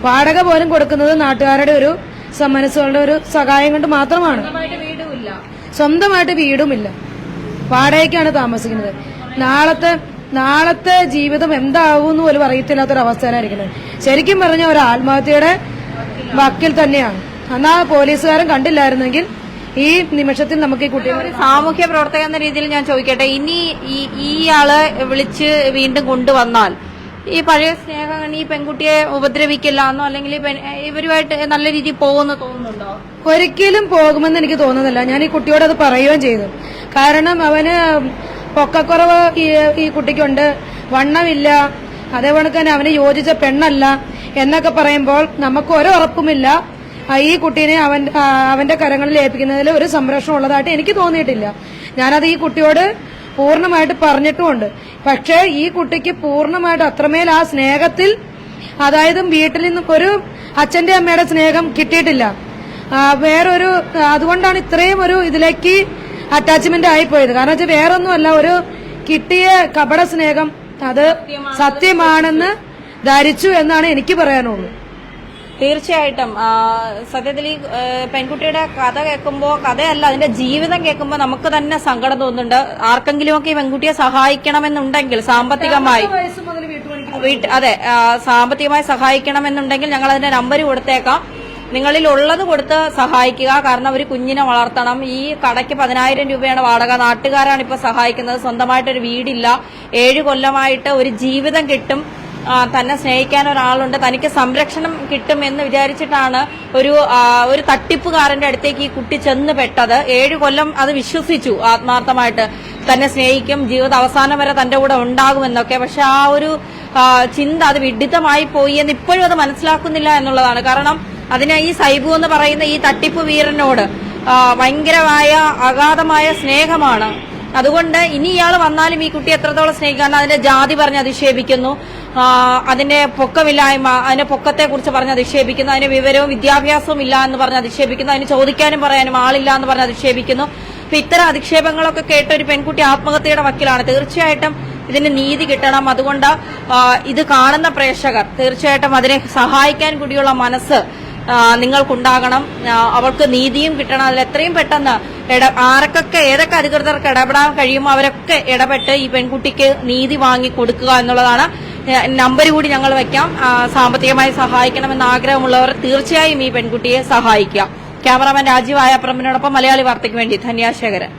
[SPEAKER 4] വാടക പോലും കൊടുക്കുന്നത് നാട്ടുകാരുടെ ഒരു സന്മനസ്സുകളുടെ ഒരു സഹായം കൊണ്ട് മാത്രമാണ്. സ്വന്തമായിട്ട് വീടുമില്ല, വാടകയ്ക്കാണ് താമസിക്കുന്നത്. നാളത്തെ ജീവിതം എന്താവൂന്ന് പോലും അറിയത്തില്ലാത്തൊരവസ്ഥയിലായിരിക്കുന്നത്. ശരിക്കും പറഞ്ഞ ഒരു ആത്മഹത്യയുടെ വക്കിൽ തന്നെയാണ്. എന്നാ പോലീസുകാരൻ കണ്ടില്ലായിരുന്നെങ്കിൽ ഈ നിമിഷത്തിൽ നമുക്ക് ഈ കുട്ടികളെ.
[SPEAKER 1] സാമൂഹ്യ പ്രവർത്തക എന്ന രീതിയിൽ ഞാൻ ചോദിക്കട്ടെ, ഇനി ഇയാളെ വിളിച്ച് വീണ്ടും കൊണ്ടുവന്നാൽ ഈ പഴയ സ്നേഹം ഈ പെൺകുട്ടിയെ ഉപദ്രവിക്കില്ല എന്നോ അല്ലെങ്കിൽ ഇവരുമായിട്ട് നല്ല രീതിയിൽ പോകുമെന്ന് തോന്നുന്നുണ്ടോ?
[SPEAKER 4] ഒരിക്കലും പോകുമെന്ന് എനിക്ക് തോന്നുന്നില്ല. ഞാൻ ഈ കുട്ടിയോട് അത് പറയുകയും ചെയ്തു. കാരണം അവന് പൊക്കക്കുറവ് ഈ കുട്ടിക്കുണ്ട്, വണ്ണമില്ല, അതേപോലെ തന്നെ അവന് യോജിച്ച പെണ്ണല്ല എന്നൊക്കെ പറയുമ്പോൾ നമുക്ക് ഒരു ഉറപ്പുമില്ല ഈ കുട്ടീനെ അവന്റെ കരങ്ങളിൽ ഏൽപ്പിക്കുന്നതിൽ ഒരു സംരക്ഷണം ഉള്ളതായിട്ട് എനിക്ക് തോന്നിയിട്ടില്ല. ഞാനത് ഈ കുട്ടിയോട് പൂർണ്ണമായിട്ട് പറഞ്ഞിട്ടുമുണ്ട്. പക്ഷേ ഈ കുട്ടിക്ക് പൂർണ്ണമായിട്ട് അത്രമേൽ ആ സ്നേഹത്തിൽ, അതായത് വീട്ടിൽ നിന്നും ഒരു അച്ഛന്റെ അമ്മയുടെ സ്നേഹം കിട്ടിയിട്ടില്ല. വേറൊരു അതുകൊണ്ടാണ് ഇത്രയും ഒരു ഇതിലേക്ക് അറ്റാച്ച്മെന്റ് ആയിപ്പോയത്. കാരണം വെച്ചാൽ വേറൊന്നുമല്ല, ഒരു കിട്ടിയ കപട സ്നേഹം അത് സത്യമാണെന്ന് ധരിച്ചു എന്നാണ് എനിക്ക് പറയാനുള്ളൂ.
[SPEAKER 1] തീർച്ചയായിട്ടും സത്യത്തിൽ ഈ പെൺകുട്ടിയുടെ കഥ കേൾക്കുമ്പോൾ, കഥയല്ല അതിന്റെ ജീവിതം കേൾക്കുമ്പോൾ നമുക്ക് തന്നെ സങ്കടം തോന്നുന്നുണ്ട്. ആർക്കെങ്കിലുമൊക്കെ ഈ പെൺകുട്ടിയെ സഹായിക്കണമെന്നുണ്ടെങ്കിൽ സാമ്പത്തികമായി സാമ്പത്തികമായി സഹായിക്കണമെന്നുണ്ടെങ്കിൽ ഞങ്ങൾ അതിന്റെ നമ്പർ കൊടുത്തേക്കാം. നിങ്ങളിൽ ഉള്ളത് കൊടുത്ത് സഹായിക്കുക. കാരണം ഒരു കുഞ്ഞിനെ വളർത്തണം. ഈ കടയ്ക്ക് 10,000 രൂപയാണ് വാടക. നാട്ടുകാരാണ് ഇപ്പൊ സഹായിക്കുന്നത്. സ്വന്തമായിട്ടൊരു വീടില്ല. 7 കൊല്ലമായിട്ട് ഒരു ജീവിതം കിട്ടും, തന്നെ സ്നേഹിക്കാൻ ഒരാളുണ്ട്, തനിക്ക് സംരക്ഷണം കിട്ടും എന്ന് വിചാരിച്ചിട്ടാണ് ഒരു തട്ടിപ്പുകാരന്റെ അടുത്തേക്ക് ഈ കുട്ടി ചെന്ന് പെട്ടത്. 7 കൊല്ലം അത് വിശ്വസിച്ചു ആത്മാർത്ഥമായിട്ട്, തന്നെ സ്നേഹിക്കും, ജീവിത അവസാനം വരെ തന്റെ കൂടെ ഉണ്ടാകുമെന്നൊക്കെ. പക്ഷെ ആ ഒരു ചിന്ത അത് വിഡിത്തമായി പോയി എന്ന് ഇപ്പോഴും അത് മനസ്സിലാക്കുന്നില്ല എന്നുള്ളതാണ്. കാരണം അതിന് ഈ സൈബു എന്ന് പറയുന്ന ഈ തട്ടിപ്പ് വീരനോട് ഭയങ്കരമായ അഗാധമായ സ്നേഹമാണ്. അതുകൊണ്ട് ഇനി ഇയാൾ വന്നാലും ഈ കുട്ടി എത്രത്തോളം സ്നേഹിക്കാൻ, അതിന്റെ ജാതി പറഞ്ഞ് അധിക്ഷേപിക്കുന്നു, അതിന്റെ പൊക്കമില്ലായ്മ, അതിന്റെ പൊക്കത്തെ കുറിച്ച് പറഞ്ഞ് അധിക്ഷേപിക്കുന്നു, അതിന് വിവരവും വിദ്യാഭ്യാസവും ഇല്ല എന്ന് പറഞ്ഞ് അധിക്ഷേപിക്കുന്നു, അതിന് ചോദിക്കാനും പറയാനും ആളില്ല എന്ന് പറഞ്ഞ് അധിക്ഷേപിക്കുന്നു. അപ്പൊ ഇത്തരം അധിക്ഷേപങ്ങളൊക്കെ കേട്ട ഒരു പെൺകുട്ടി ആത്മഹത്യയുടെ വക്കിലാണ്. തീർച്ചയായിട്ടും ഇതിന് നീതി കിട്ടണം. അതുകൊണ്ട് ഇത് കാണുന്ന പ്രേക്ഷകർ തീർച്ചയായിട്ടും അതിനെ സഹായിക്കാൻ കൂടിയുള്ള മനസ്സ് നിങ്ങൾക്കുണ്ടാകണം. അവർക്ക് നീതിയും കിട്ടണം. അതിൽ എത്രയും പെട്ടെന്ന് ആർക്കൊക്കെ ഏതൊക്കെ അധികൃതർക്ക് ഇടപെടാൻ കഴിയുമോ അവരൊക്കെ ഇടപെട്ട് ഈ പെൺകുട്ടിക്ക് നീതി വാങ്ങി കൊടുക്കുക എന്നുള്ളതാണ്. നമ്പർ കൂടി ഞങ്ങൾ വെക്കാം. സാമ്പത്തികമായി സഹായിക്കണമെന്ന് ആഗ്രഹമുള്ളവർ തീർച്ചയായും ഈ പെൺകുട്ടിയെ സഹായിക്കുക. ക്യാമറാമാൻ രാജീവ് ആയപ്രമിനോടൊപ്പം മലയാളി വാർത്തയ്ക്ക് വേണ്ടി ധന്യാശേഖരൻ.